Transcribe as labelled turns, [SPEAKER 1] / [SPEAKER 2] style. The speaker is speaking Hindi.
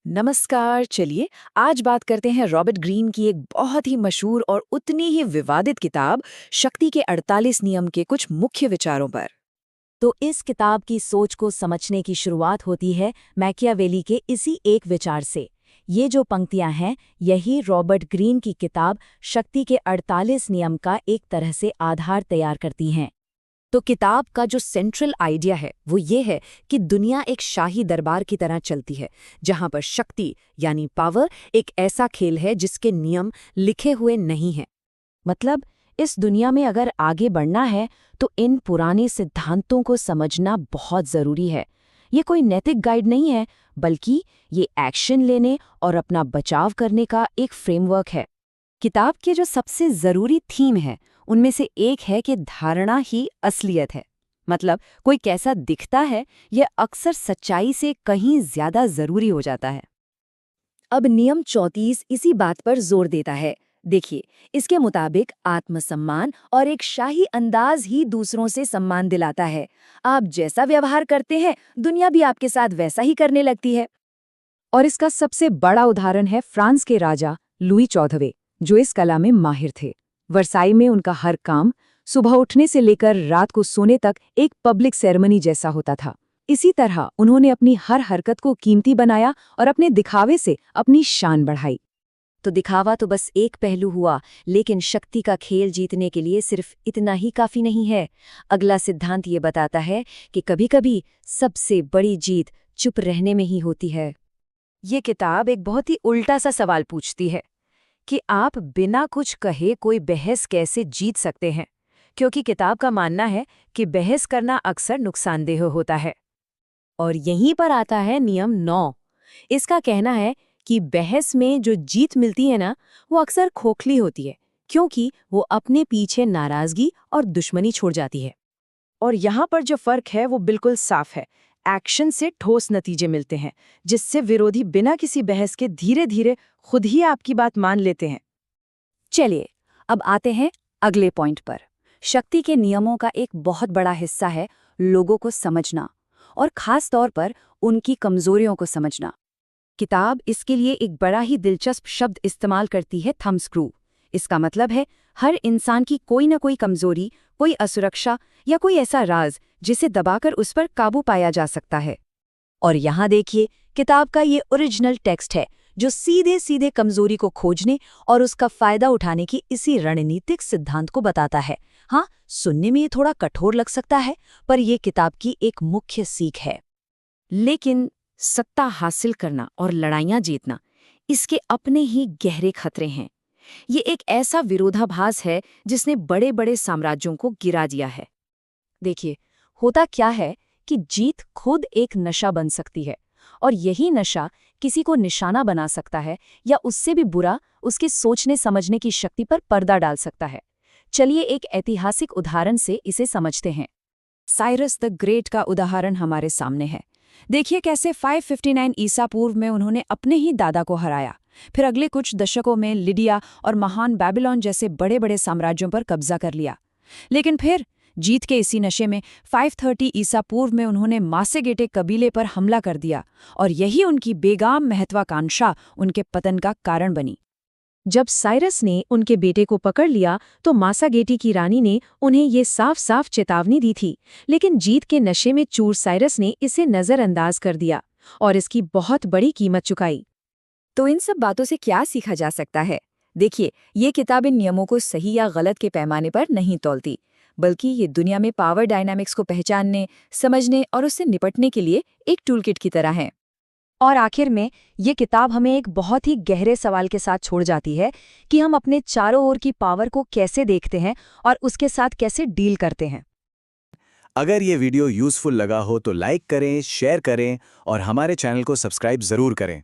[SPEAKER 1] नमस्कार। चलिए आज बात करते हैं रॉबर्ट ग्रीन की एक बहुत ही मशहूर और उतनी ही विवादित किताब शक्ति के 48 नियम के कुछ मुख्य विचारों पर।
[SPEAKER 2] तो इस किताब की सोच को समझने की शुरुआत होती है मैकियावेली के इसी एक विचार से। ये जो पंक्तियां हैं, यही रॉबर्ट ग्रीन की किताब शक्ति के 48 नियम का एक तरह से आधार तैयार करती हैं।
[SPEAKER 1] तो किताब का जो सेंट्रल आइडिया है वो ये है कि दुनिया एक शाही दरबार की तरह चलती है, जहां पर शक्ति यानी पावर एक ऐसा खेल है जिसके नियम लिखे हुए नहीं हैं।
[SPEAKER 2] मतलब इस दुनिया में अगर आगे बढ़ना है तो इन पुराने सिद्धांतों को समझना बहुत ज़रूरी है। ये कोई नैतिक गाइड नहीं है, बल्कि ये एक्शन लेने और अपना बचाव करने का एक फ्रेमवर्क है। किताब के जो सबसे ज़रूरी थीम है उनमें से एक है कि धारणा ही असलियत है। मतलब कोई कैसा दिखता है यह अक्सर सच्चाई से कहीं ज़्यादा ज़रूरी हो जाता है।
[SPEAKER 1] अब नियम 34 इसी बात पर जोर देता है। देखिए, इसके मुताबिक आत्मसम्मान और एक शाही अंदाज ही दूसरों से सम्मान दिलाता है। आप जैसा व्यवहार करते हैं दुनिया भी आपके साथ वैसा ही करने लगती है।
[SPEAKER 2] और इसका सबसे बड़ा उदाहरण है फ्रांस के राजा लुई चौदहवें, जो इस कला में माहिर थे। वर्साई में उनका हर काम सुबह उठने से लेकर रात को सोने तक एक पब्लिक सेरेमनी जैसा होता था। इसी तरह उन्होंने अपनी हर हरकत को कीमती बनाया और अपने दिखावे से अपनी शान बढ़ाई।
[SPEAKER 1] तो दिखावा तो बस एक पहलू हुआ, लेकिन शक्ति का खेल जीतने के लिए सिर्फ इतना ही काफी नहीं है। अगला सिद्धांत ये बताता है कि कभी-कभी सबसे बड़ी जीत चुप रहने में ही होती है। ये किताब एक बहुत ही उल्टा सा सवाल पूछती है कि आप बिना कुछ कहे कोई बहस कैसे जीत सकते हैं, क्योंकि किताब का मानना है कि बहस करना अक्सर नुकसानदेह होता है। और यहीं पर आता है नियम 9। इसका कहना है कि बहस में जो जीत मिलती है ना, वो अक्सर खोखली होती है, क्योंकि वो अपने पीछे नाराजगी और दुश्मनी छोड़ जाती है। और यहाँ पर जो फर्क है वो बिल्कुल साफ है। एक्शन से ठोस नतीजे मिलते हैं, जिससे विरोधी बिना किसी बहस के धीरे धीरे खुद ही आपकी बात मान लेते हैं।
[SPEAKER 2] चलिए अब आते हैं अगले पॉइंट पर। शक्ति के नियमों का एक बहुत बड़ा हिस्सा है लोगों को समझना, और खास तौर पर उनकी कमजोरियों को समझना। किताब इसके लिए एक बड़ा ही दिलचस्प शब्द इस्तेमाल करती है, थंब स्क्रू। इसका मतलब है हर इंसान की कोई न कोई कमजोरी, कोई असुरक्षा या कोई ऐसा राज जिसे दबाकर उस पर काबू पाया जा सकता है। और यहाँ देखिए, किताब का ये ओरिजिनल टेक्स्ट है जो सीधे सीधे कमजोरी को खोजने और उसका फायदा उठाने की इसी रणनीतिक सिद्धांत को बताता है। हाँ, सुनने में ये थोड़ा कठोर लग सकता है, पर यह किताब की एक मुख्य सीख है।
[SPEAKER 1] लेकिन सत्ता हासिल करना और लड़ाइयां जीतना, इसके अपने ही गहरे खतरे हैं। ये एक ऐसा विरोधाभास है जिसने बड़े बड़े साम्राज्यों को गिरा दिया है।
[SPEAKER 2] देखिए, होता क्या है कि जीत खुद एक नशा बन सकती है, और यही नशा किसी को निशाना बना सकता है, या उससे भी बुरा उसके सोचने समझने की शक्ति पर पर्दा डाल सकता है। चलिए एक ऐतिहासिक उदाहरण से इसे समझते हैं।
[SPEAKER 1] साइरस द ग्रेट का उदाहरण हमारे सामने है। देखिए कैसे 559 ईसा पूर्व में उन्होंने अपने ही दादा को हराया। फिर अगले कुछ दशकों में लिडिया और महान बेबीलोन जैसे बड़े बड़े साम्राज्यों पर कब्जा कर लिया। लेकिन फिर जीत के इसी नशे में 530 ईसा पूर्व में उन्होंने मासेगेटे कबीले पर हमला कर दिया, और यही उनकी बेगाम महत्वाकांक्षा उनके पतन का कारण बनी।
[SPEAKER 2] जब साइरस ने उनके बेटे को पकड़ लिया तो मासागेटी की रानी ने उन्हें ये साफ साफ चेतावनी दी थी, लेकिन जीत के नशे में चूर साइरस ने इसे नज़रअंदाज कर दिया और इसकी बहुत बड़ी कीमत चुकाई।
[SPEAKER 1] तो इन सब बातों से क्या सीखा जा सकता है? देखिए, ये किताब इन नियमों को सही या गलत के पैमाने पर नहीं तौलती, बल्कि ये दुनिया में पावर डायनामिक्स को पहचानने, समझने और उससे निपटने के लिए एक टूलकिट की तरह है।
[SPEAKER 2] और आखिर में ये किताब हमें एक बहुत ही गहरे सवाल के साथ छोड़ जाती है कि हम अपने चारों ओर की पावर को कैसे देखते हैं और उसके साथ कैसे डील करते हैं।
[SPEAKER 3] अगर ये वीडियो यूज़फुल लगा हो तो लाइक करें, शेयर करें और हमारे चैनल को सब्सक्राइब ज़रूर करें।